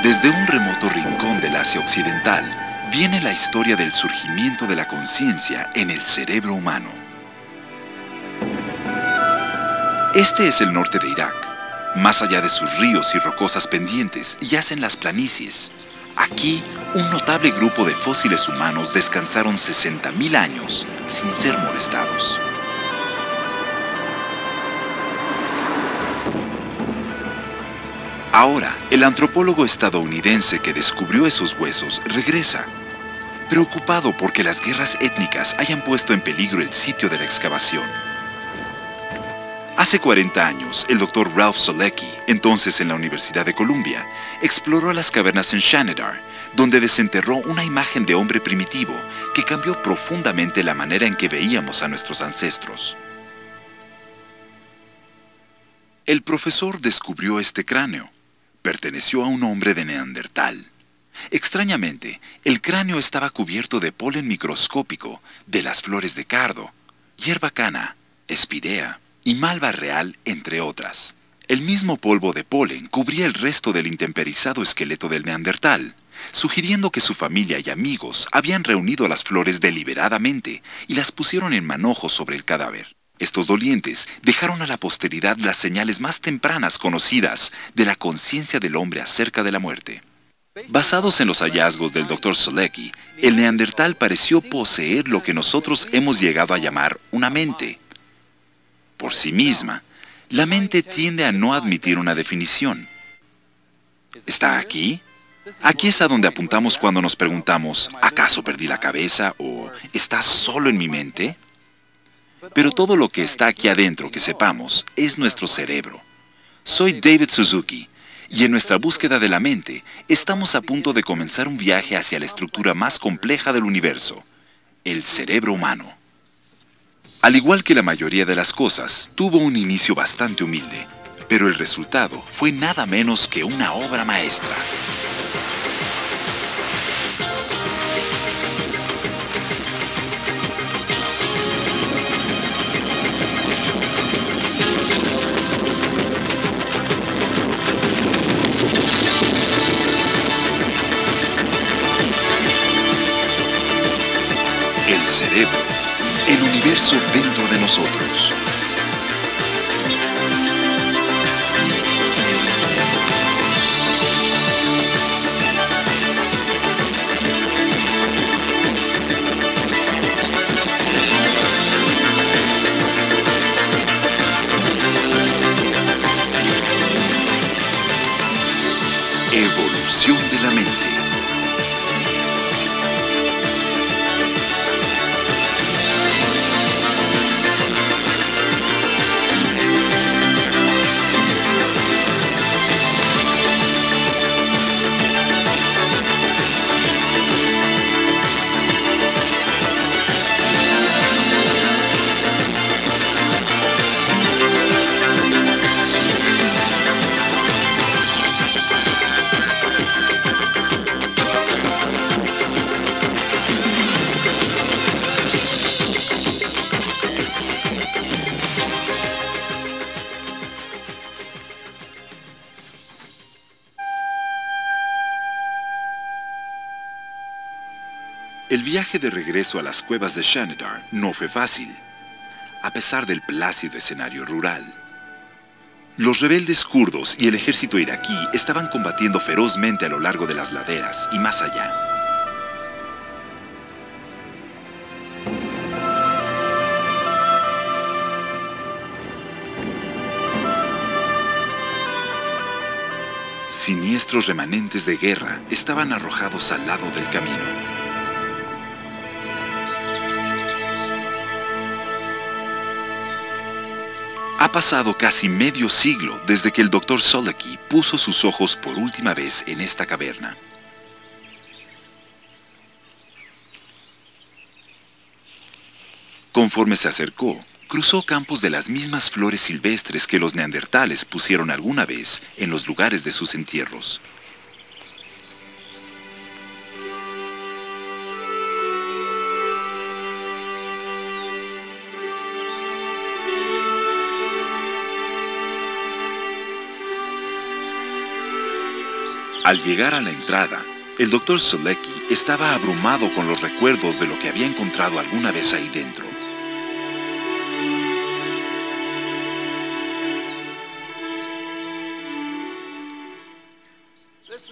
Desde un remoto rincón del Asia Occidental, viene la historia del surgimiento de la conciencia en el cerebro humano. Este es el norte de Irak. Más allá de sus ríos y rocosas pendientes, yacen las planicies. Aquí, un notable grupo de fósiles humanos descansaron 60.000 años sin ser molestados. Ahora, el antropólogo estadounidense que descubrió esos huesos regresa, preocupado porque las guerras étnicas hayan puesto en peligro el sitio de la excavación. Hace 40 años, el doctor Ralph Solecki, entonces en la Universidad de Columbia, exploró las cavernas en Shanidar, donde desenterró una imagen de hombre primitivo que cambió profundamente la manera en que veíamos a nuestros ancestros. El profesor descubrió este cráneo. Perteneció a un hombre de Neandertal. Extrañamente, el cráneo estaba cubierto de polen microscópico de las flores de cardo, hierba cana, espirea y malva real, entre otras. El mismo polvo de polen cubría el resto del intemperizado esqueleto del Neandertal, sugiriendo que su familia y amigos habían reunido las flores deliberadamente y las pusieron en manojos sobre el cadáver. Estos dolientes dejaron a la posteridad las señales más tempranas conocidas de la conciencia del hombre acerca de la muerte. Basados en los hallazgos del Dr. Solecki, el neandertal pareció poseer lo que nosotros hemos llegado a llamar una mente. Por sí misma, la mente tiende a no admitir una definición. ¿Está aquí? Aquí es a donde apuntamos cuando nos preguntamos, ¿acaso perdí la cabeza o ¿está solo en mi mente? Pero todo lo que está aquí adentro que sepamos es nuestro cerebro. Soy David Suzuki, y en nuestra búsqueda de la mente estamos a punto de comenzar un viaje hacia la estructura más compleja del universo, el cerebro humano. Al igual que la mayoría de las cosas, tuvo un inicio bastante humilde, pero el resultado fue nada menos que una obra maestra. El cerebro, el universo dentro de nosotros. Evolución de la mente. El viaje de regreso a las cuevas de Shanidar no fue fácil, a pesar del plácido escenario rural. Los rebeldes kurdos y el ejército iraquí estaban combatiendo ferozmente a lo largo de las laderas y más allá. Siniestros remanentes de guerra estaban arrojados al lado del camino. Ha pasado casi medio siglo desde que el Dr. Solecki puso sus ojos por última vez en esta caverna. Conforme se acercó, cruzó campos de las mismas flores silvestres que los neandertales pusieron alguna vez en los lugares de sus entierros. Al llegar a la entrada, el Dr. Selecki estaba abrumado con los recuerdos de lo que había encontrado alguna vez ahí dentro.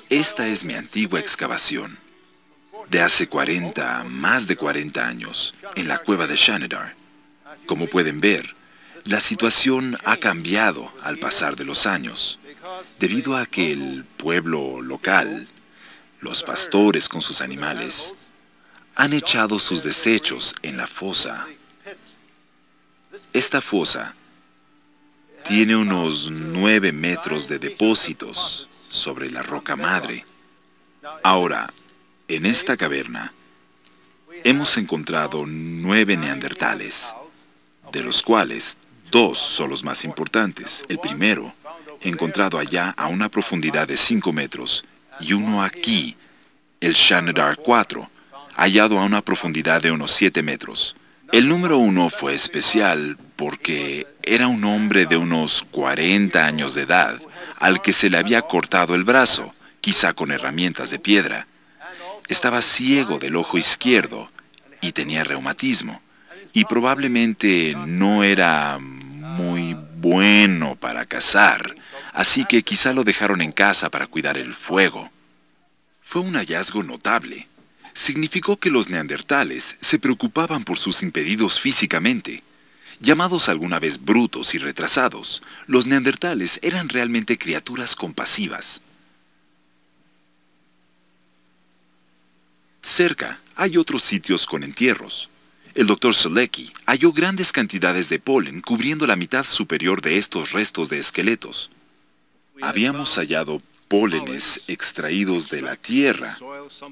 Esta es mi antigua excavación, de hace más de 40 años, en la cueva de Shanidar. Como pueden ver, la situación ha cambiado al pasar de los años, debido a que el pueblo local, los pastores con sus animales, han echado sus desechos en la fosa. Esta fosa tiene unos 9 metros de depósitos sobre la roca madre. Ahora, en esta caverna, hemos encontrado 9 neandertales, de los cuales 2 son los más importantes. El primero, encontrado allá a una profundidad de 5 metros, y uno aquí, el Shanidar 4, hallado a una profundidad de unos 7 metros. El número 1 fue especial porque era un hombre de unos 40 años de edad, al que se le había cortado el brazo, quizá con herramientas de piedra. Estaba ciego del ojo izquierdo y tenía reumatismo, y probablemente no era muy bueno para cazar, así que quizá lo dejaron en casa para cuidar el fuego. Fue un hallazgo notable. Significó que los neandertales se preocupaban por sus impedidos físicamente. Llamados alguna vez brutos y retrasados, los neandertales eran realmente criaturas compasivas. Cerca hay otros sitios con entierros. El Dr. Selecki halló grandes cantidades de polen cubriendo la mitad superior de estos restos de esqueletos. Habíamos hallado pólenes extraídos de la tierra,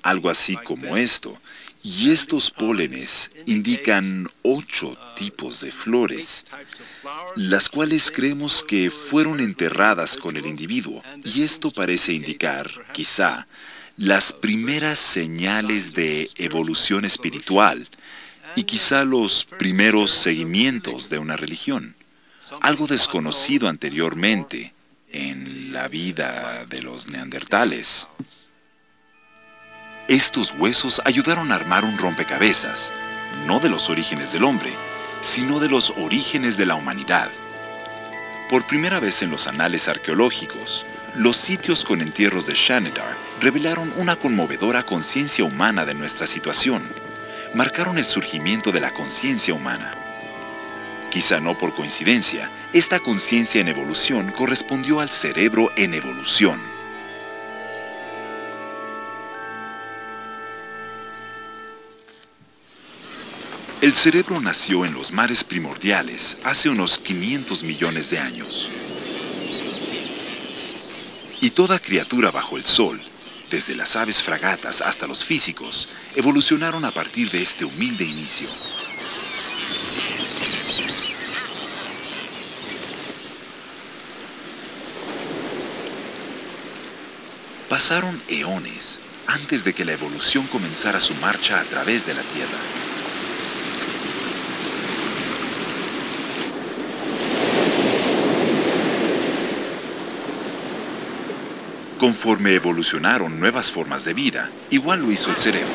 algo así como esto, y estos pólenes indican 8 tipos de flores, las cuales creemos que fueron enterradas con el individuo, y esto parece indicar, quizá, las primeras señales de evolución espiritual, y quizá los primeros seguimientos de una religión, algo desconocido anteriormente en la vida de los neandertales. Estos huesos ayudaron a armar un rompecabezas, no de los orígenes del hombre, sino de los orígenes de la humanidad. Por primera vez en los anales arqueológicos, los sitios con entierros de Shanidar revelaron una conmovedora conciencia humana de nuestra situación. Marcaron el surgimiento de la conciencia humana. Quizá no por coincidencia, esta conciencia en evolución correspondió al cerebro en evolución. El cerebro nació en los mares primordiales hace unos 500 millones de años. Y toda criatura bajo el sol, desde las aves fragatas hasta los físicos, evolucionaron a partir de este humilde inicio. Pasaron eones antes de que la evolución comenzara su marcha a través de la Tierra. Conforme evolucionaron nuevas formas de vida, igual lo hizo el cerebro.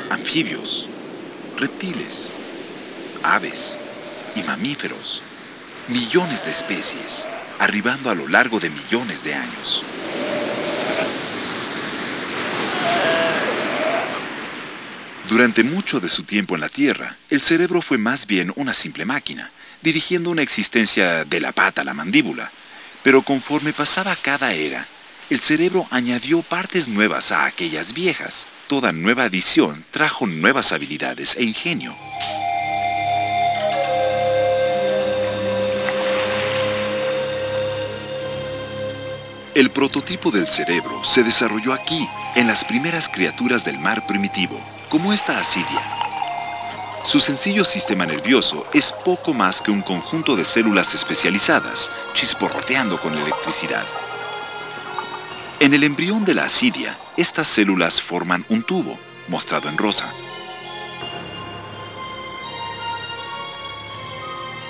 Anfibios, reptiles, aves y mamíferos. Millones de especies, arribando a lo largo de millones de años. Durante mucho de su tiempo en la Tierra, el cerebro fue más bien una simple máquina, dirigiendo una existencia de la pata a la mandíbula. Pero conforme pasaba cada era, el cerebro añadió partes nuevas a aquellas viejas. Toda nueva adición trajo nuevas habilidades e ingenio. El prototipo del cerebro se desarrolló aquí, en las primeras criaturas del mar primitivo, como esta asidia. Su sencillo sistema nervioso es poco más que un conjunto de células especializadas, chisporroteando con electricidad. En el embrión de la asidia, estas células forman un tubo, mostrado en rosa.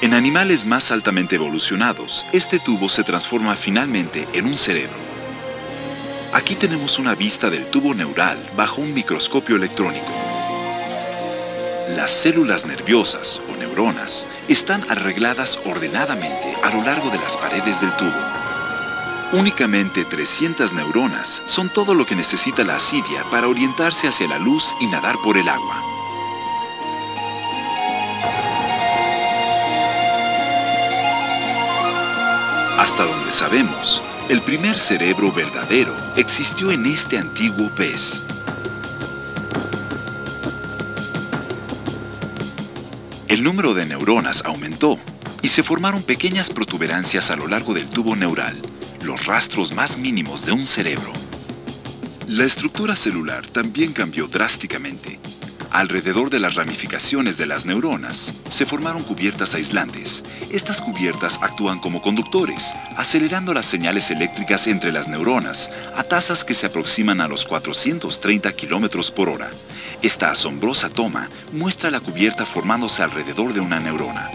En animales más altamente evolucionados, este tubo se transforma finalmente en un cerebro. Aquí tenemos una vista del tubo neural bajo un microscopio electrónico. Las células nerviosas o neuronas están arregladas ordenadamente a lo largo de las paredes del tubo. Únicamente 300 neuronas son todo lo que necesita la asidia para orientarse hacia la luz y nadar por el agua. Hasta donde sabemos, el primer cerebro verdadero existió en este antiguo pez. El número de neuronas aumentó y se formaron pequeñas protuberancias a lo largo del tubo neural, los rastros más mínimos de un cerebro. La estructura celular también cambió drásticamente. Alrededor de las ramificaciones de las neuronas se formaron cubiertas aislantes. Estas cubiertas actúan como conductores, acelerando las señales eléctricas entre las neuronas a tasas que se aproximan a los 430 km por hora. Esta asombrosa toma muestra la cubierta formándose alrededor de una neurona.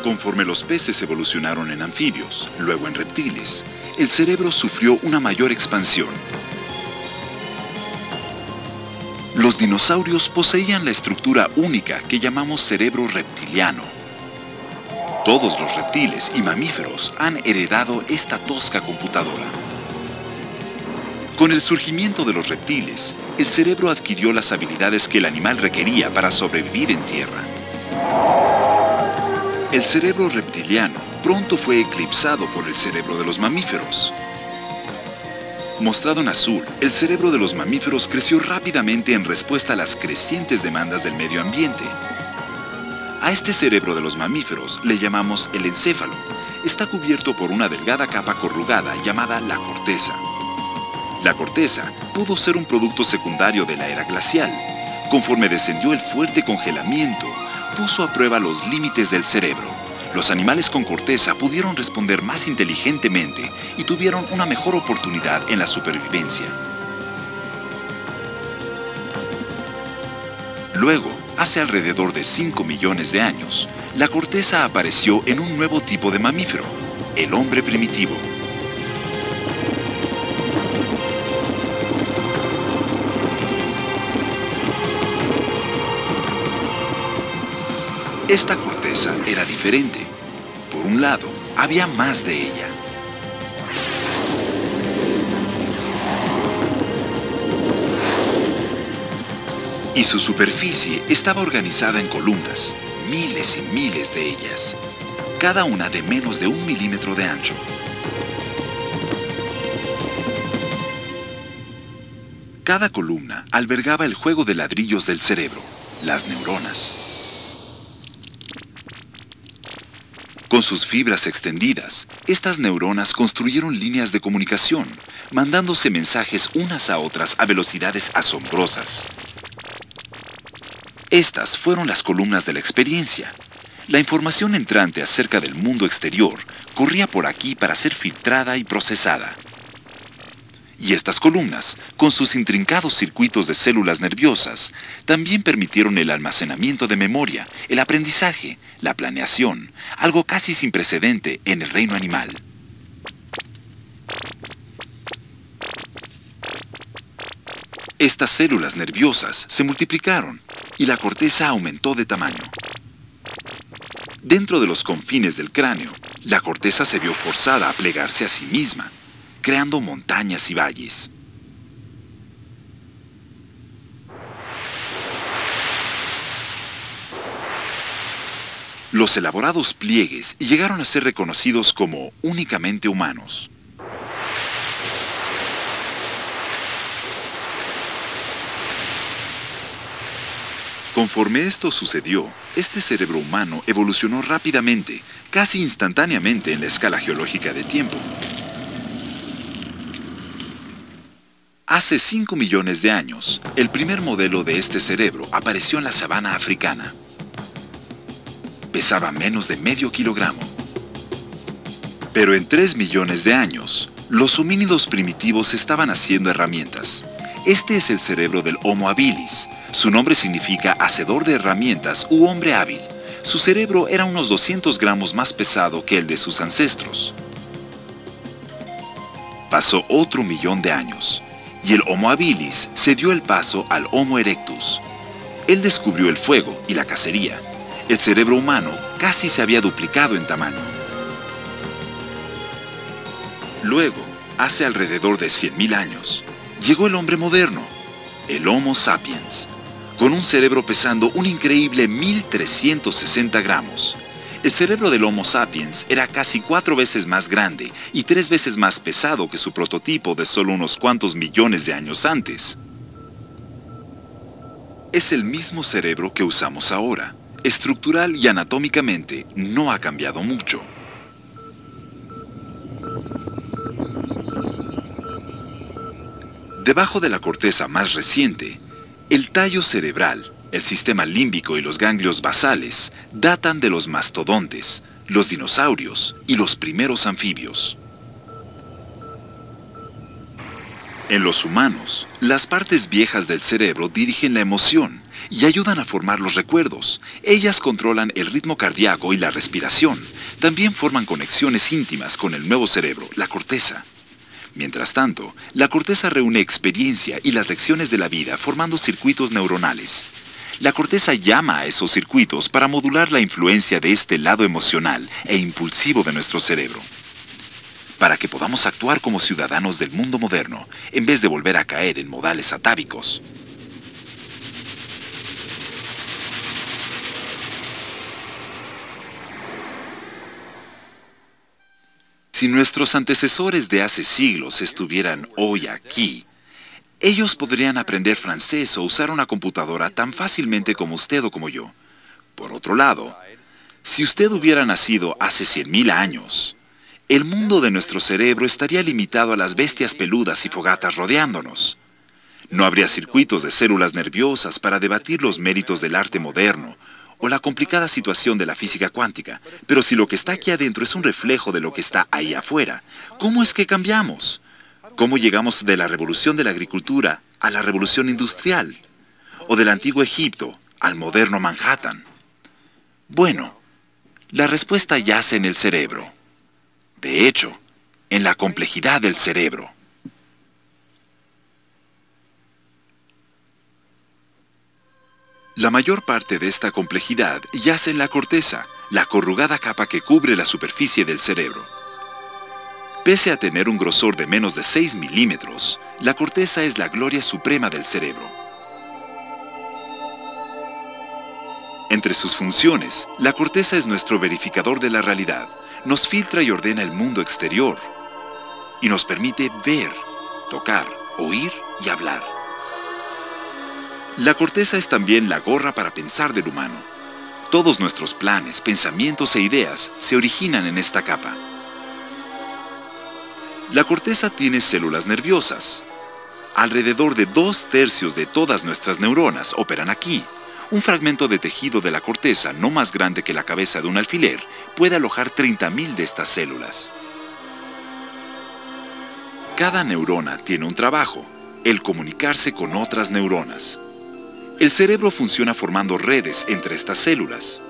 Conforme los peces evolucionaron en anfibios, luego en reptiles, el cerebro sufrió una mayor expansión. Los dinosaurios poseían la estructura única que llamamos cerebro reptiliano. Todos los reptiles y mamíferos han heredado esta tosca computadora. Con el surgimiento de los reptiles, el cerebro adquirió las habilidades que el animal requería para sobrevivir en tierra. El cerebro reptiliano pronto fue eclipsado por el cerebro de los mamíferos. Mostrado en azul, el cerebro de los mamíferos creció rápidamente en respuesta a las crecientes demandas del medio ambiente. A este cerebro de los mamíferos le llamamos el encéfalo. Está cubierto por una delgada capa corrugada llamada la corteza. La corteza pudo ser un producto secundario de la era glacial. Conforme descendió el fuerte congelamiento, puso a prueba los límites del cerebro. Los animales con corteza pudieron responder más inteligentemente y tuvieron una mejor oportunidad en la supervivencia. Luego, hace alrededor de 5 millones de años, la corteza apareció en un nuevo tipo de mamífero, el hombre primitivo. Esta corteza era diferente. Por un lado, había más de ella. Y su superficie estaba organizada en columnas, miles y miles de ellas, cada una de menos de 1 milímetro de ancho. Cada columna albergaba el juego de ladrillos del cerebro, las neuronas. Con sus fibras extendidas, estas neuronas construyeron líneas de comunicación, mandándose mensajes unas a otras a velocidades asombrosas. Estas fueron las columnas de la experiencia. La información entrante acerca del mundo exterior corría por aquí para ser filtrada y procesada. Y estas columnas, con sus intrincados circuitos de células nerviosas, también permitieron el almacenamiento de memoria, el aprendizaje, la planeación, algo casi sin precedente en el reino animal. Estas células nerviosas se multiplicaron y la corteza aumentó de tamaño. Dentro de los confines del cráneo, la corteza se vio forzada a plegarse a sí misma, creando montañas y valles. Los elaborados pliegues llegaron a ser reconocidos como únicamente humanos. Conforme esto sucedió, este cerebro humano evolucionó rápidamente, casi instantáneamente en la escala geológica de tiempo. Hace 5 millones de años, el primer modelo de este cerebro apareció en la sabana africana. Pesaba menos de medio kilogramo. Pero en 3 millones de años, los homínidos primitivos estaban haciendo herramientas. Este es el cerebro del Homo habilis. Su nombre significa hacedor de herramientas u hombre hábil. Su cerebro era unos 200 gramos más pesado que el de sus ancestros. Pasó otro 1.000.000 de años, y el Homo habilis se dio el paso al Homo erectus. Él descubrió el fuego y la cacería. El cerebro humano casi se había duplicado en tamaño. Luego, hace alrededor de 100.000 años, llegó el hombre moderno, el Homo sapiens, con un cerebro pesando un increíble 1.360 gramos. El cerebro del Homo sapiens era casi 4 veces más grande y 3 veces más pesado que su prototipo de solo unos cuantos millones de años antes. Es el mismo cerebro que usamos ahora. Estructural y anatómicamente no ha cambiado mucho. Debajo de la corteza más reciente, el tallo cerebral, el sistema límbico y los ganglios basales datan de los mastodontes, los dinosaurios y los primeros anfibios. En los humanos, las partes viejas del cerebro dirigen la emoción y ayudan a formar los recuerdos. Ellas controlan el ritmo cardíaco y la respiración. También forman conexiones íntimas con el nuevo cerebro, la corteza. Mientras tanto, la corteza reúne experiencia y las lecciones de la vida formando circuitos neuronales. La corteza llama a esos circuitos para modular la influencia de este lado emocional e impulsivo de nuestro cerebro, para que podamos actuar como ciudadanos del mundo moderno, en vez de volver a caer en modales atávicos. Si nuestros antecesores de hace siglos estuvieran hoy aquí, ellos podrían aprender francés o usar una computadora tan fácilmente como usted o como yo. Por otro lado, si usted hubiera nacido hace 100.000 años, el mundo de nuestro cerebro estaría limitado a las bestias peludas y fogatas rodeándonos. No habría circuitos de células nerviosas para debatir los méritos del arte moderno o la complicada situación de la física cuántica. Pero si lo que está aquí adentro es un reflejo de lo que está ahí afuera, ¿cómo es que cambiamos? ¿Cómo llegamos de la revolución de la agricultura a la revolución industrial? ¿O del antiguo Egipto al moderno Manhattan? Bueno, la respuesta yace en el cerebro. De hecho, en la complejidad del cerebro. La mayor parte de esta complejidad yace en la corteza, la corrugada capa que cubre la superficie del cerebro. Pese a tener un grosor de menos de 6 milímetros, la corteza es la gloria suprema del cerebro. Entre sus funciones, la corteza es nuestro verificador de la realidad, nos filtra y ordena el mundo exterior, y nos permite ver, tocar, oír y hablar. La corteza es también la gorra para pensar del humano. Todos nuestros planes, pensamientos e ideas se originan en esta capa. La corteza tiene células nerviosas. Alrededor de 2/3 de todas nuestras neuronas operan aquí. Un fragmento de tejido de la corteza no más grande que la cabeza de un alfiler puede alojar 30.000 de estas células. Cada neurona tiene un trabajo, el comunicarse con otras neuronas. El cerebro funciona formando redes entre estas células.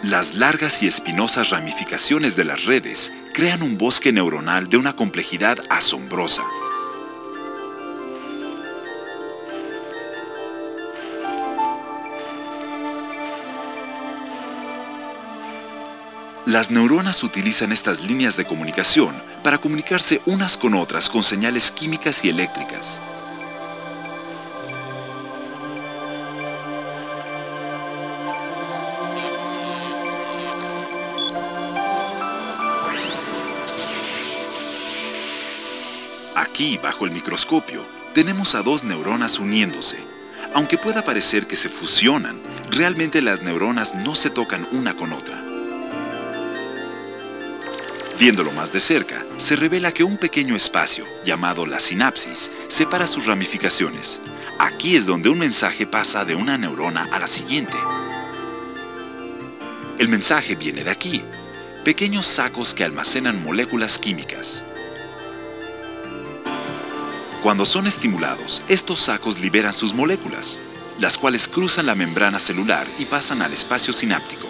Las largas y espinosas ramificaciones de las redes crean un bosque neuronal de una complejidad asombrosa. Las neuronas utilizan estas líneas de comunicación para comunicarse unas con otras con señales químicas y eléctricas. Aquí, bajo el microscopio, tenemos a 2 neuronas uniéndose. Aunque pueda parecer que se fusionan, realmente las neuronas no se tocan una con otra. Viéndolo más de cerca, se revela que un pequeño espacio, llamado la sinapsis, separa sus ramificaciones. Aquí es donde un mensaje pasa de una neurona a la siguiente. El mensaje viene de aquí, pequeños sacos que almacenan moléculas químicas. Cuando son estimulados, estos sacos liberan sus moléculas, las cuales cruzan la membrana celular y pasan al espacio sináptico.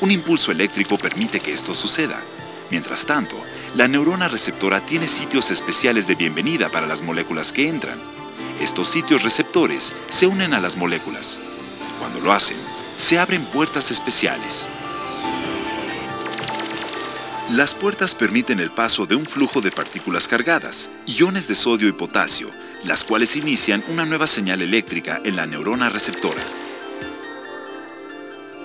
Un impulso eléctrico permite que esto suceda. Mientras tanto, la neurona receptora tiene sitios especiales de bienvenida para las moléculas que entran. Estos sitios receptores se unen a las moléculas. Cuando lo hacen, se abren puertas especiales. Las puertas permiten el paso de un flujo de partículas cargadas, iones de sodio y potasio, las cuales inician una nueva señal eléctrica en la neurona receptora.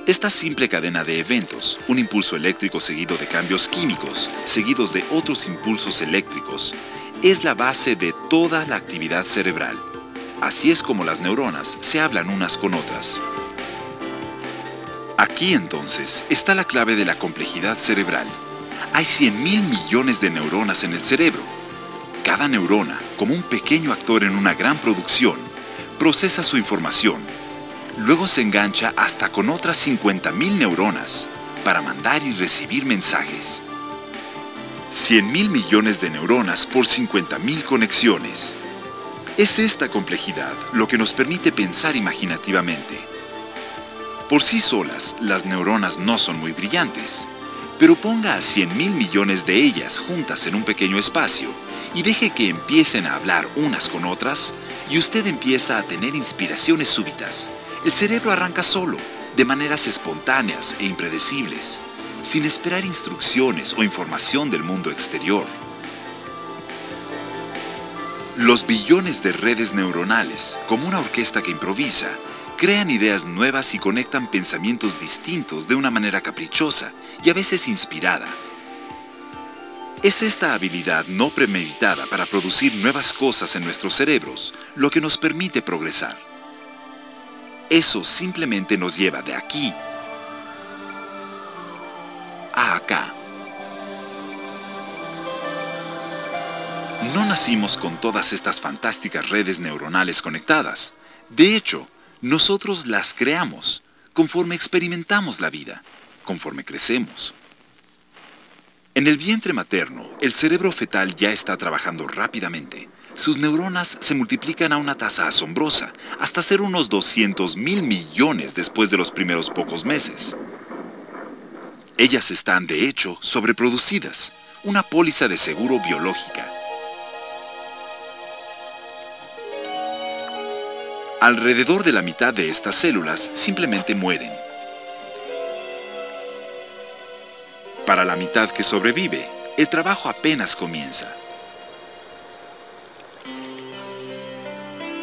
Esta simple cadena de eventos, un impulso eléctrico seguido de cambios químicos, seguidos de otros impulsos eléctricos, es la base de toda la actividad cerebral. Así es como las neuronas se hablan unas con otras. Aquí entonces está la clave de la complejidad cerebral. Hay 100.000 millones de neuronas en el cerebro. Cada neurona, como un pequeño actor en una gran producción, procesa su información. Luego se engancha hasta con otras 50.000 neuronas para mandar y recibir mensajes. 100.000 millones de neuronas por 50.000 conexiones. Es esta complejidad lo que nos permite pensar imaginativamente. Por sí solas, las neuronas no son muy brillantes. Pero ponga a 100.000 millones de ellas juntas en un pequeño espacio y deje que empiecen a hablar unas con otras y usted empieza a tener inspiraciones súbitas. El cerebro arranca solo, de maneras espontáneas e impredecibles, sin esperar instrucciones o información del mundo exterior. Los billones de redes neuronales, como una orquesta que improvisa, crean ideas nuevas y conectan pensamientos distintos de una manera caprichosa y a veces inspirada. Es esta habilidad no premeditada para producir nuevas cosas en nuestros cerebros lo que nos permite progresar. Eso simplemente nos lleva de aquí a acá. No nacimos con todas estas fantásticas redes neuronales conectadas. De hecho, nosotros las creamos conforme experimentamos la vida, conforme crecemos. En el vientre materno, el cerebro fetal ya está trabajando rápidamente. Sus neuronas se multiplican a una tasa asombrosa, hasta ser unos 200.000 millones después de los primeros pocos meses. Ellas están, de hecho, sobreproducidas, una póliza de seguro biológica. Alrededor de la mitad de estas células simplemente mueren. Para la mitad que sobrevive, el trabajo apenas comienza.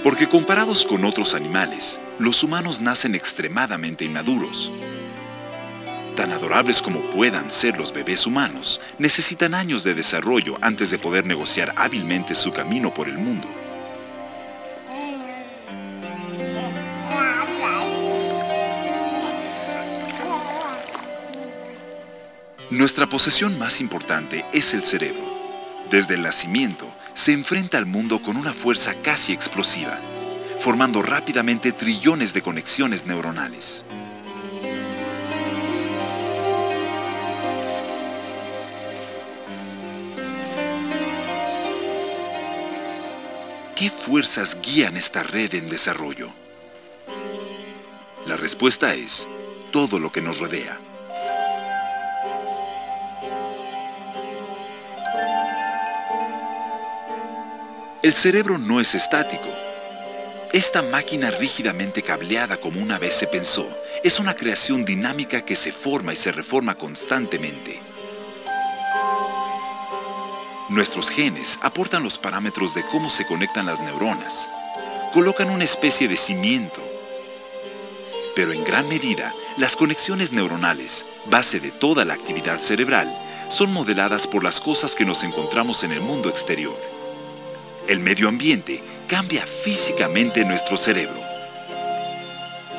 Porque comparados con otros animales, los humanos nacen extremadamente inmaduros. Tan adorables como puedan ser los bebés humanos, necesitan años de desarrollo antes de poder negociar hábilmente su camino por el mundo. Nuestra posesión más importante es el cerebro. Desde el nacimiento, se enfrenta al mundo con una fuerza casi explosiva, formando rápidamente trillones de conexiones neuronales. ¿Qué fuerzas guían esta red en desarrollo? La respuesta es todo lo que nos rodea. El cerebro no es estático. Esta máquina rígidamente cableada como una vez se pensó, es una creación dinámica que se forma y se reforma constantemente. Nuestros genes aportan los parámetros de cómo se conectan las neuronas. Colocan una especie de cimiento. Pero en gran medida, las conexiones neuronales, base de toda la actividad cerebral, son modeladas por las cosas que nos encontramos en el mundo exterior. El medio ambiente cambia físicamente nuestro cerebro.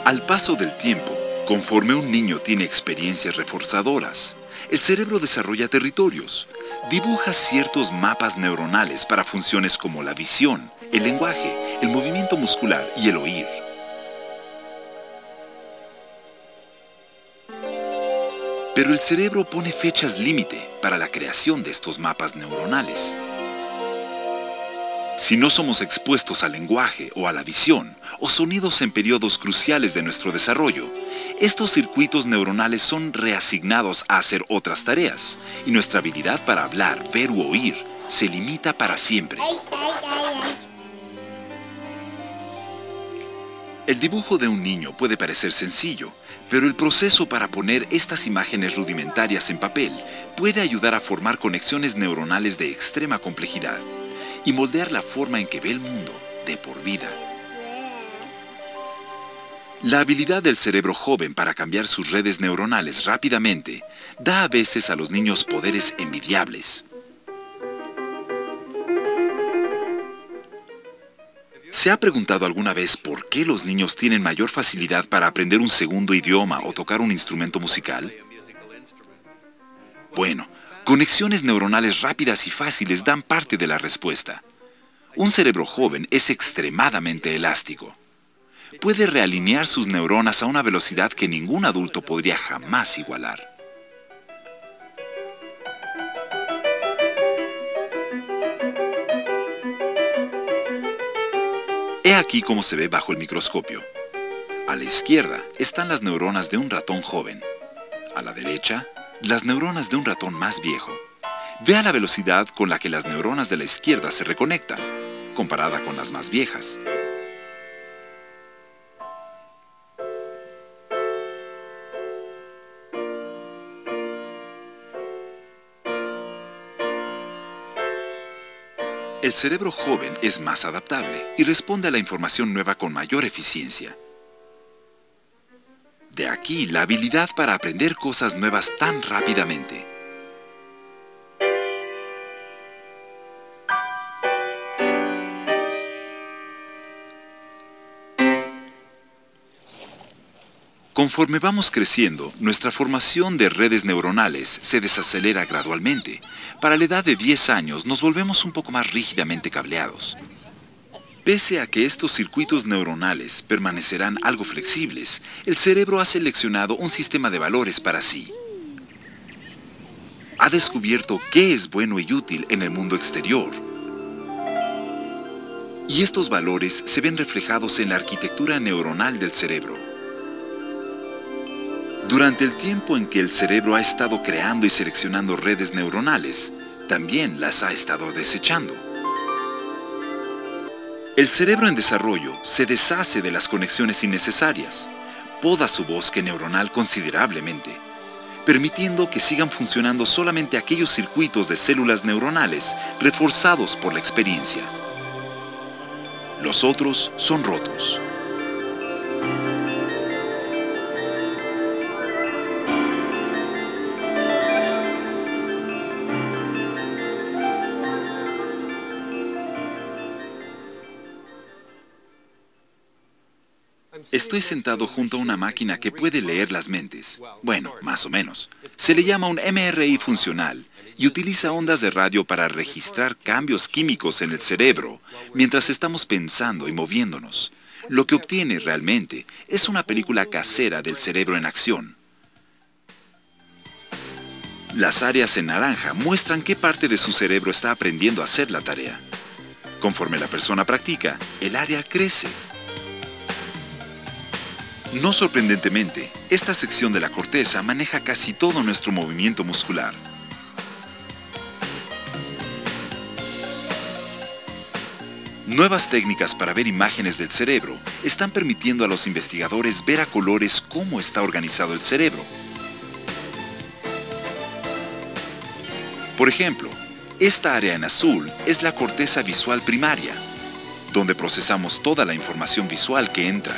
Al paso del tiempo, conforme un niño tiene experiencias reforzadoras, el cerebro desarrolla territorios, dibuja ciertos mapas neuronales para funciones como la visión, el lenguaje, el movimiento muscular y el oír. Pero el cerebro pone fechas límite para la creación de estos mapas neuronales. Si no somos expuestos al lenguaje o a la visión, o sonidos en periodos cruciales de nuestro desarrollo, estos circuitos neuronales son reasignados a hacer otras tareas, y nuestra habilidad para hablar, ver u oír se limita para siempre. El dibujo de un niño puede parecer sencillo, pero el proceso para poner estas imágenes rudimentarias en papel puede ayudar a formar conexiones neuronales de extrema complejidad y moldear la forma en que ve el mundo de por vida. La habilidad del cerebro joven para cambiar sus redes neuronales rápidamente da a veces a los niños poderes envidiables. ¿Se ha preguntado alguna vez por qué los niños tienen mayor facilidad para aprender un segundo idioma o tocar un instrumento musical? Bueno, conexiones neuronales rápidas y fáciles dan parte de la respuesta. Un cerebro joven es extremadamente elástico. Puede realinear sus neuronas a una velocidad que ningún adulto podría jamás igualar. He aquí cómo se ve bajo el microscopio. A la izquierda están las neuronas de un ratón joven. A la derecha, las neuronas de un ratón más viejo. Vea la velocidad con la que las neuronas de la izquierda se reconectan, comparada con las más viejas. El cerebro joven es más adaptable y responde a la información nueva con mayor eficiencia. De aquí la habilidad para aprender cosas nuevas tan rápidamente. Conforme vamos creciendo, nuestra formación de redes neuronales se desacelera gradualmente. Para la edad de 10 años nos volvemos un poco más rígidamente cableados. Pese a que estos circuitos neuronales permanecerán algo flexibles, el cerebro ha seleccionado un sistema de valores para sí. Ha descubierto qué es bueno y útil en el mundo exterior. Y estos valores se ven reflejados en la arquitectura neuronal del cerebro. Durante el tiempo en que el cerebro ha estado creando y seleccionando redes neuronales, también las ha estado desechando. El cerebro en desarrollo se deshace de las conexiones innecesarias, poda su bosque neuronal considerablemente, permitiendo que sigan funcionando solamente aquellos circuitos de células neuronales reforzados por la experiencia. Los otros son rotos. Estoy sentado junto a una máquina que puede leer las mentes. Bueno, más o menos. Se le llama un MRI funcional y utiliza ondas de radio para registrar cambios químicos en el cerebro mientras estamos pensando y moviéndonos. Lo que obtiene realmente es una película casera del cerebro en acción. Las áreas en naranja muestran qué parte de su cerebro está aprendiendo a hacer la tarea. Conforme la persona practica, el área crece. No sorprendentemente, esta sección de la corteza maneja casi todo nuestro movimiento muscular. Nuevas técnicas para ver imágenes del cerebro están permitiendo a los investigadores ver a colores cómo está organizado el cerebro. Por ejemplo, esta área en azul es la corteza visual primaria, donde procesamos toda la información visual que entra.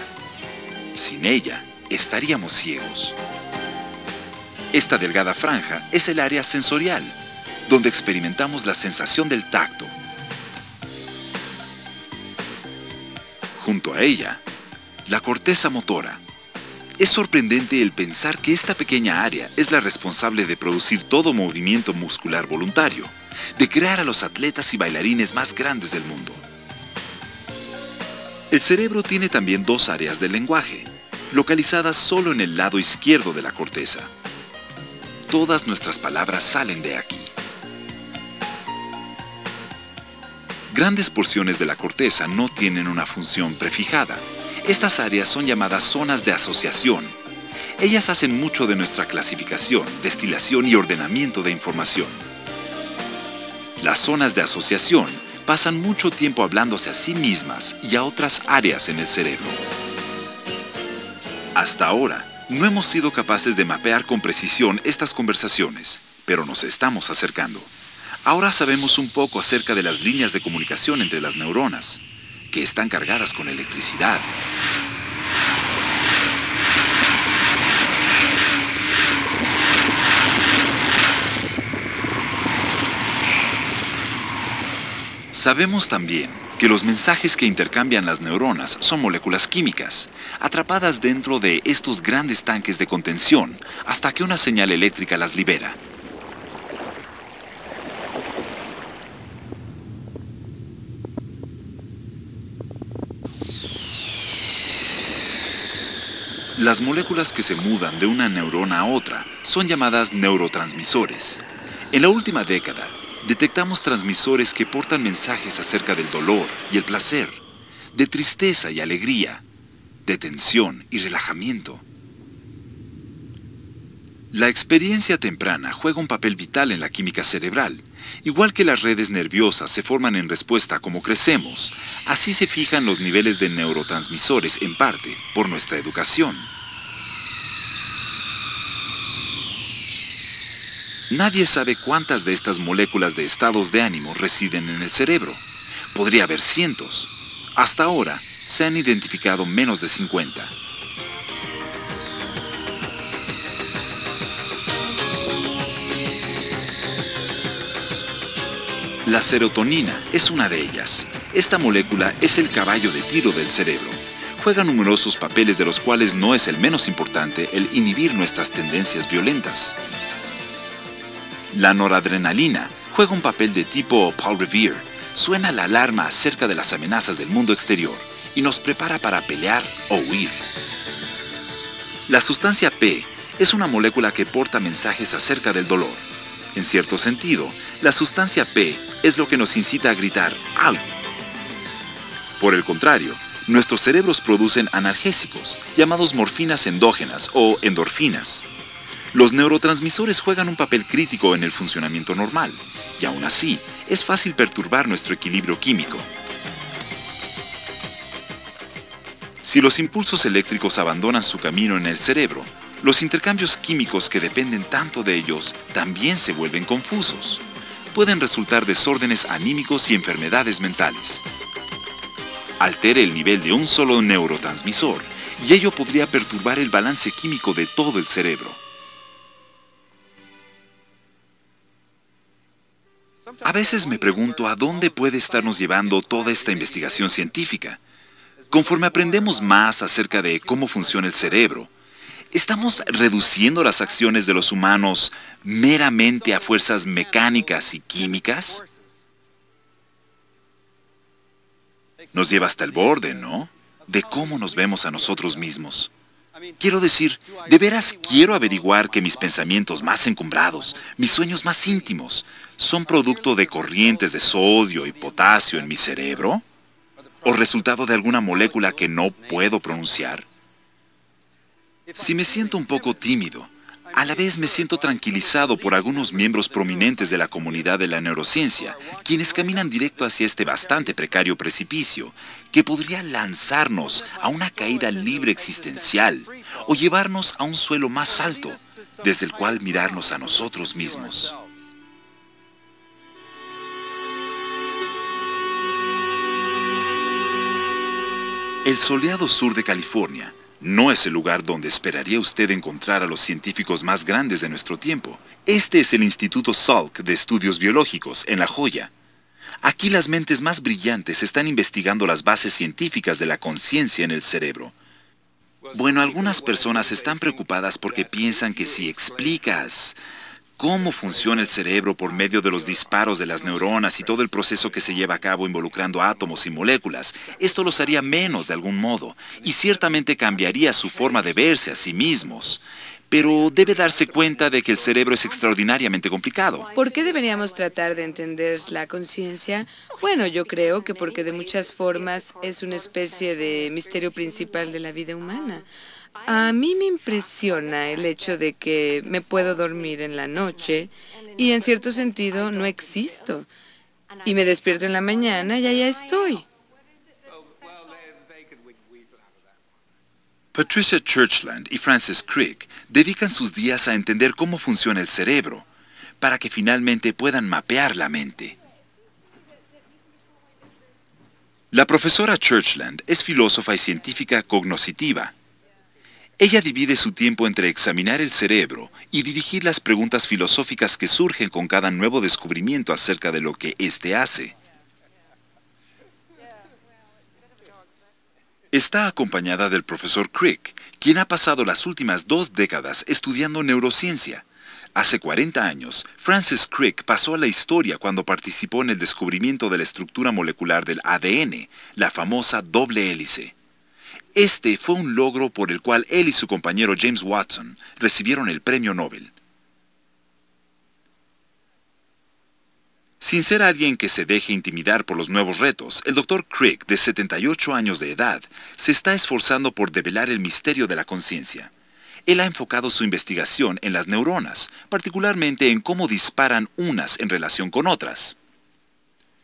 Sin ella, estaríamos ciegos. Esta delgada franja es el área sensorial, donde experimentamos la sensación del tacto. Junto a ella, la corteza motora. Es sorprendente el pensar que esta pequeña área es la responsable de producir todo movimiento muscular voluntario, de crear a los atletas y bailarines más grandes del mundo. El cerebro tiene también dos áreas del lenguaje, localizadas solo en el lado izquierdo de la corteza. todas nuestras palabras salen de aquí. Grandes porciones de la corteza no tienen una función prefijada. Estas áreas son llamadas zonas de asociación. Ellas hacen mucho de nuestra clasificación, destilación y ordenamiento de información. Las zonas de asociación pasan mucho tiempo hablándose a sí mismas y a otras áreas en el cerebro. Hasta ahora, no hemos sido capaces de mapear con precisión estas conversaciones, pero nos estamos acercando. Ahora sabemos un poco acerca de las líneas de comunicación entre las neuronas, que están cargadas con electricidad. Sabemos también que los mensajes que intercambian las neuronas son moléculas químicas, atrapadas dentro de estos grandes tanques de contención hasta que una señal eléctrica las libera. Las moléculas que se mudan de una neurona a otra son llamadas neurotransmisores. En la última década, detectamos transmisores que portan mensajes acerca del dolor y el placer, de tristeza y alegría, de tensión y relajamiento. La experiencia temprana juega un papel vital en la química cerebral. Igual que las redes nerviosas se forman en respuesta a cómo crecemos, así se fijan los niveles de neurotransmisores en parte por nuestra educación. Nadie sabe cuántas de estas moléculas de estados de ánimo residen en el cerebro. Podría haber cientos. Hasta ahora, se han identificado menos de 50. La serotonina es una de ellas. Esta molécula es el caballo de tiro del cerebro. Juega numerosos papeles de los cuales no es el menos importante el inhibir nuestras tendencias violentas. La noradrenalina juega un papel de tipo Paul Revere. Suena la alarma acerca de las amenazas del mundo exterior y nos prepara para pelear o huir. La sustancia P es una molécula que porta mensajes acerca del dolor. En cierto sentido, la sustancia P es lo que nos incita a gritar ¡au! Por el contrario, nuestros cerebros producen analgésicos, llamados morfinas endógenas o endorfinas. Los neurotransmisores juegan un papel crítico en el funcionamiento normal, y aún así, es fácil perturbar nuestro equilibrio químico. Si los impulsos eléctricos abandonan su camino en el cerebro, los intercambios químicos que dependen tanto de ellos también se vuelven confusos. Pueden resultar desórdenes anímicos y enfermedades mentales. Altere el nivel de un solo neurotransmisor, y ello podría perturbar el balance químico de todo el cerebro. A veces me pregunto a dónde puede estarnos llevando toda esta investigación científica. Conforme aprendemos más acerca de cómo funciona el cerebro, ¿estamos reduciendo las acciones de los humanos meramente a fuerzas mecánicas y químicas? Nos lleva hasta el borde, ¿no? De cómo nos vemos a nosotros mismos. Quiero decir, ¿de veras quiero averiguar que mis pensamientos más encumbrados, mis sueños más íntimos, son producto de corrientes de sodio y potasio en mi cerebro? ¿O resultado de alguna molécula que no puedo pronunciar? Si me siento un poco tímido, a la vez me siento tranquilizado por algunos miembros prominentes de la comunidad de la neurociencia, quienes caminan directo hacia este bastante precario precipicio, que podría lanzarnos a una caída libre existencial o llevarnos a un suelo más alto, desde el cual mirarnos a nosotros mismos. El soleado sur de California no es el lugar donde esperaría usted encontrar a los científicos más grandes de nuestro tiempo. Este es el Instituto Salk de Estudios Biológicos, en La Joya. Aquí las mentes más brillantes están investigando las bases científicas de la conciencia en el cerebro. Bueno, algunas personas están preocupadas porque piensan que si explicas cómo funciona el cerebro por medio de los disparos de las neuronas y todo el proceso que se lleva a cabo involucrando átomos y moléculas, esto los haría menos de algún modo, y ciertamente cambiaría su forma de verse a sí mismos. pero debe darse cuenta de que el cerebro es extraordinariamente complicado. ¿Por qué deberíamos tratar de entender la conciencia? Bueno, yo creo que porque de muchas formas es una especie de misterio principal de la vida humana. A mí me impresiona el hecho de que me puedo dormir en la noche y en cierto sentido no existo. Y me despierto en la mañana y allá estoy. Patricia Churchland y Francis Crick dedican sus días a entender cómo funciona el cerebro, para que finalmente puedan mapear la mente. La profesora Churchland es filósofa y científica cognoscitiva. Ella divide su tiempo entre examinar el cerebro y dirigir las preguntas filosóficas que surgen con cada nuevo descubrimiento acerca de lo que éste hace. Está acompañada del profesor Crick, quien ha pasado las últimas 2 décadas estudiando neurociencia. Hace 40 años, Francis Crick pasó a la historia cuando participó en el descubrimiento de la estructura molecular del ADN, la famosa doble hélice. Este fue un logro por el cual él y su compañero James Watson recibieron el premio Nobel. Sin ser alguien que se deje intimidar por los nuevos retos, el Dr. Crick, de 78 años de edad, se está esforzando por develar el misterio de la conciencia. Él ha enfocado su investigación en las neuronas, particularmente en cómo disparan unas en relación con otras.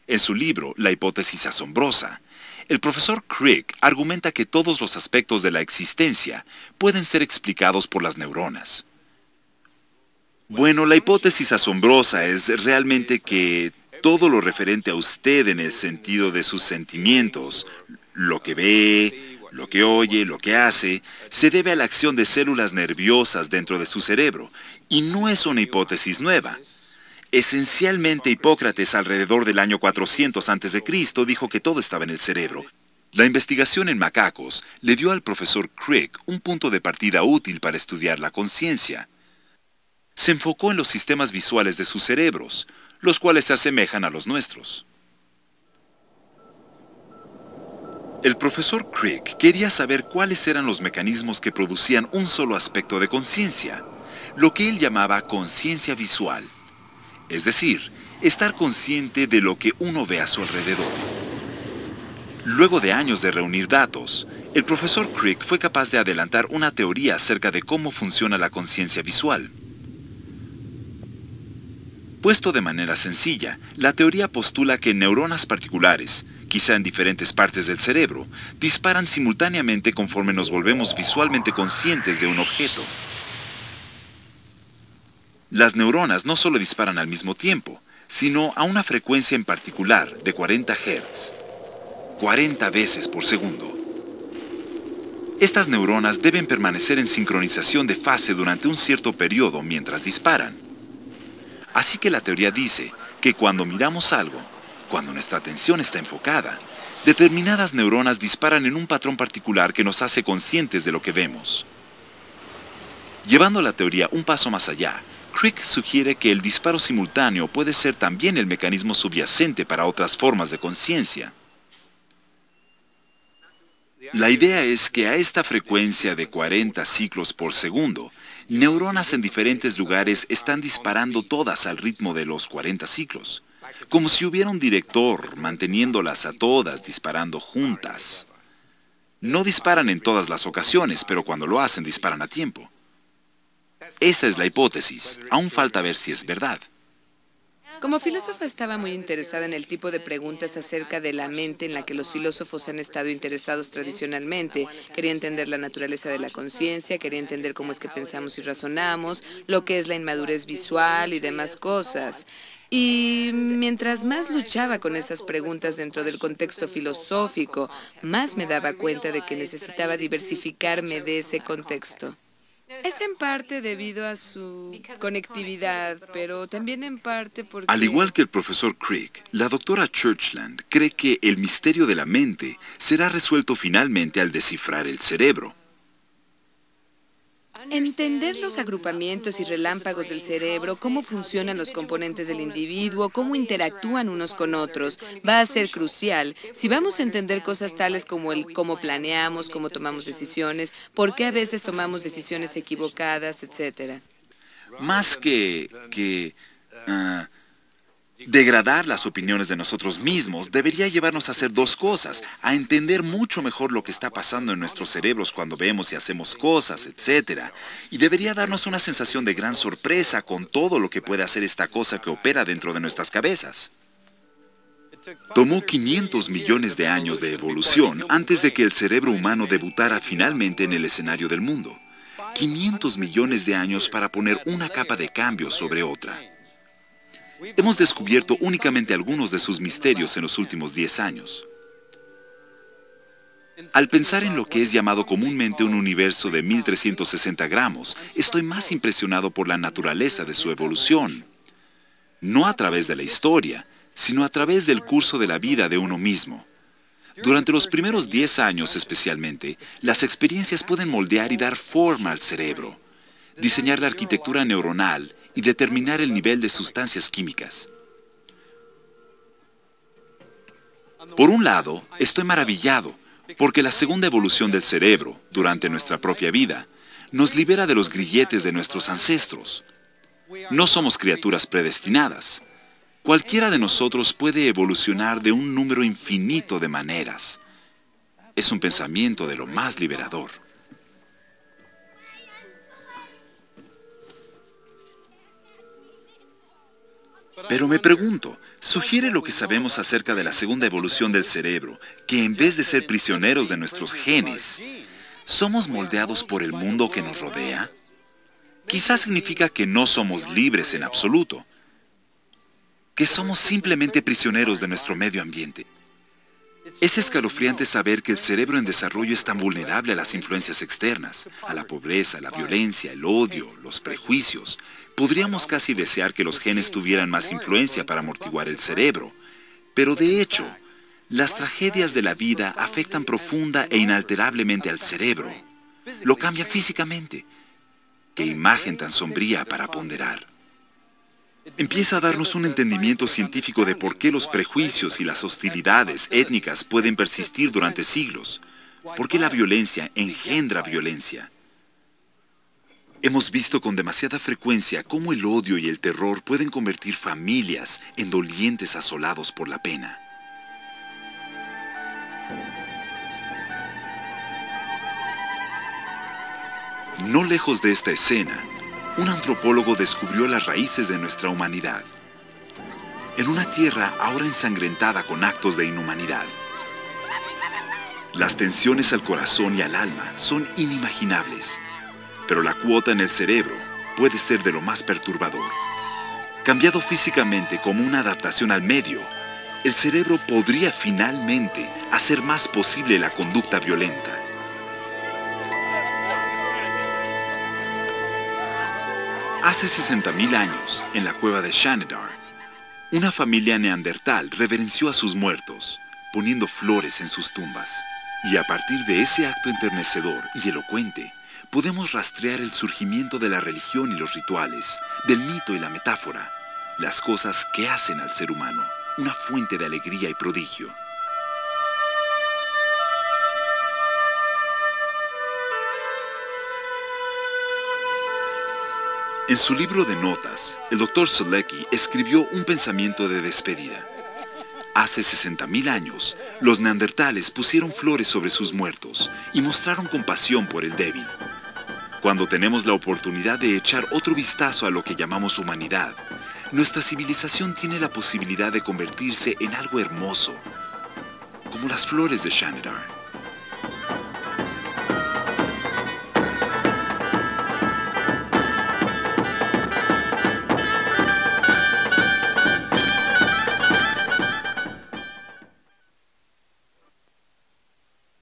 En su libro, La hipótesis asombrosa, el profesor Crick argumenta que todos los aspectos de la existencia pueden ser explicados por las neuronas. Bueno, la hipótesis asombrosa es realmente que todo lo referente a usted en el sentido de sus sentimientos, lo que ve, lo que oye, lo que hace, se debe a la acción de células nerviosas dentro de su cerebro, y no es una hipótesis nueva. Esencialmente, Hipócrates, alrededor del año 400 a.C., dijo que todo estaba en el cerebro. La investigación en macacos le dio al profesor Crick un punto de partida útil para estudiar la conciencia. Se enfocó en los sistemas visuales de sus cerebros, los cuales se asemejan a los nuestros. El profesor Crick quería saber cuáles eran los mecanismos que producían un solo aspecto de conciencia, lo que él llamaba conciencia visual. Es decir, estar consciente de lo que uno ve a su alrededor. Luego de años de reunir datos, el profesor Crick fue capaz de adelantar una teoría acerca de cómo funciona la conciencia visual. Puesto de manera sencilla, la teoría postula que neuronas particulares, quizá en diferentes partes del cerebro, disparan simultáneamente conforme nos volvemos visualmente conscientes de un objeto. Las neuronas no solo disparan al mismo tiempo, sino a una frecuencia en particular de 40 Hz, 40 veces por segundo. Estas neuronas deben permanecer en sincronización de fase durante un cierto periodo mientras disparan. Así que la teoría dice que cuando miramos algo, cuando nuestra atención está enfocada, determinadas neuronas disparan en un patrón particular que nos hace conscientes de lo que vemos. Llevando la teoría un paso más allá, Crick sugiere que el disparo simultáneo puede ser también el mecanismo subyacente para otras formas de conciencia. La idea es que a esta frecuencia de 40 ciclos por segundo, neuronas en diferentes lugares están disparando todas al ritmo de los 40 ciclos, como si hubiera un director manteniéndolas a todas disparando juntas. No disparan en todas las ocasiones, pero cuando lo hacen disparan a tiempo. Esa es la hipótesis. Aún falta ver si es verdad. Como filósofa estaba muy interesada en el tipo de preguntas acerca de la mente en la que los filósofos han estado interesados tradicionalmente. Quería entender la naturaleza de la conciencia, quería entender cómo es que pensamos y razonamos, lo que es la inmadurez visual y demás cosas. Y mientras más luchaba con esas preguntas dentro del contexto filosófico, más me daba cuenta de que necesitaba diversificarme de ese contexto. Es en parte debido a su conectividad, pero también en parte Al igual porque... que el profesor Crick, la doctora Churchland cree que el misterio de la mente será resuelto finalmente al descifrar el cerebro. Entender los agrupamientos y relámpagos del cerebro, cómo funcionan los componentes del individuo, cómo interactúan unos con otros, va a ser crucial si vamos a entender cosas tales como el cómo planeamos, cómo tomamos decisiones, por qué a veces tomamos decisiones equivocadas, etcétera. Más degradar las opiniones de nosotros mismos debería llevarnos a hacer dos cosas: a entender mucho mejor lo que está pasando en nuestros cerebros cuando vemos y hacemos cosas, etc. Y debería darnos una sensación de gran sorpresa con todo lo que puede hacer esta cosa que opera dentro de nuestras cabezas. Tomó 500 millones de años de evolución antes de que el cerebro humano debutara finalmente en el escenario del mundo. 500 millones de años para poner una capa de cambio sobre otra. Hemos descubierto únicamente algunos de sus misterios en los últimos 10 años. Al pensar en lo que es llamado comúnmente un universo de 1360 gramos, estoy más impresionado por la naturaleza de su evolución. No a través de la historia, sino a través del curso de la vida de uno mismo. Durante los primeros 10 años especialmente, las experiencias pueden moldear y dar forma al cerebro, diseñar la arquitectura neuronal y determinar el nivel de sustancias químicas. Por un lado, estoy maravillado, porque la segunda evolución del cerebro, durante nuestra propia vida, nos libera de los grilletes de nuestros ancestros. No somos criaturas predestinadas. Cualquiera de nosotros puede evolucionar de un número infinito de maneras. Es un pensamiento de lo más liberador. Pero me pregunto, ¿sugiere lo que sabemos acerca de la segunda evolución del cerebro que en vez de ser prisioneros de nuestros genes, somos moldeados por el mundo que nos rodea? Quizás significa que no somos libres en absoluto, que somos simplemente prisioneros de nuestro medio ambiente. Es escalofriante saber que el cerebro en desarrollo es tan vulnerable a las influencias externas, a la pobreza, la violencia, el odio, los prejuicios. Podríamos casi desear que los genes tuvieran más influencia para amortiguar el cerebro. Pero de hecho, las tragedias de la vida afectan profunda e inalterablemente al cerebro. Lo cambian físicamente. Qué imagen tan sombría para ponderar. Empieza a darnos un entendimiento científico de por qué los prejuicios y las hostilidades étnicas pueden persistir durante siglos. ¿Por qué la violencia engendra violencia? Hemos visto con demasiada frecuencia cómo el odio y el terror pueden convertir familias en dolientes asolados por la pena. No lejos de esta escena, un antropólogo descubrió las raíces de nuestra humanidad. En una tierra ahora ensangrentada con actos de inhumanidad. Las tensiones al corazón y al alma son inimaginables, pero la cuota en el cerebro puede ser de lo más perturbador. Cambiado físicamente como una adaptación al medio, el cerebro podría finalmente hacer más posible la conducta violenta. Hace 60.000 años, en la cueva de Shanidar, una familia neandertal reverenció a sus muertos, poniendo flores en sus tumbas. Y a partir de ese acto enternecedor y elocuente, podemos rastrear el surgimiento de la religión y los rituales, del mito y la metáfora, las cosas que hacen al ser humano una fuente de alegría y prodigio. En su libro de notas, el Dr. Selecki escribió un pensamiento de despedida. Hace 60.000 años, los neandertales pusieron flores sobre sus muertos y mostraron compasión por el débil. Cuando tenemos la oportunidad de echar otro vistazo a lo que llamamos humanidad, nuestra civilización tiene la posibilidad de convertirse en algo hermoso, como las flores de Shanidar.